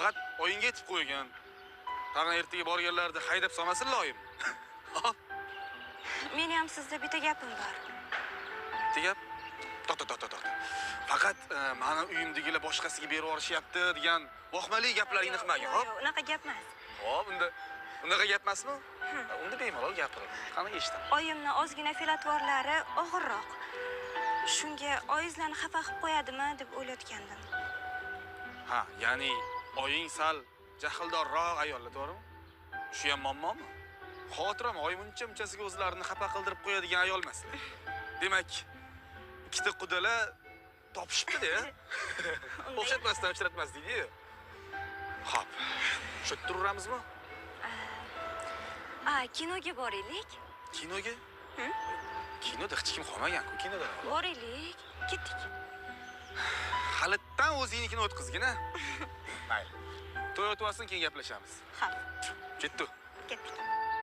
Faqat oyinga yetib qo'ygan. Tag'in ertaga borganlarida haydab solmasin loyim. Hop. Meni ham sizda bitta gapim bor. Bitta gap? To'xta. Faqat meni uyimdagilar boshqasiga berib yuborishyapti degan vohmali gaplaringni qilmagin, hop? Yo'q, unaqa gap emas. Hop, unaqa gap emasmi? Unda bemalol gapiring. Qani eshitaman. Oyimni ozgina fe'l-atvorlari og'irroq. Shunga oyizlarni xafa qilib qo'yadimi deb o'ylayotgandim. Ha, ya'ni oying sal jahldorroq ayollar, to'g'rimi? Shu ham muammomi? Xotiram oyim uncha-munchasiga o'zlarini xafa qildirib qo'yadigan ayol emas. Demak, ikkita qudalar topishibdi-da. O'xshatmasdan uchratmas deydi-ku. Xo'p. Shu turaveramizmi? Kinoga boraylik. Kinoga? Kinoda hech kim qolmagan-ku, kinoda. Boraylik. Ketdik. Halitdan o'zingnikini o'tkazgin-a. Mayli. To'y o'tib olsin, keyin gaplashamiz. Xo'p. Ketdi.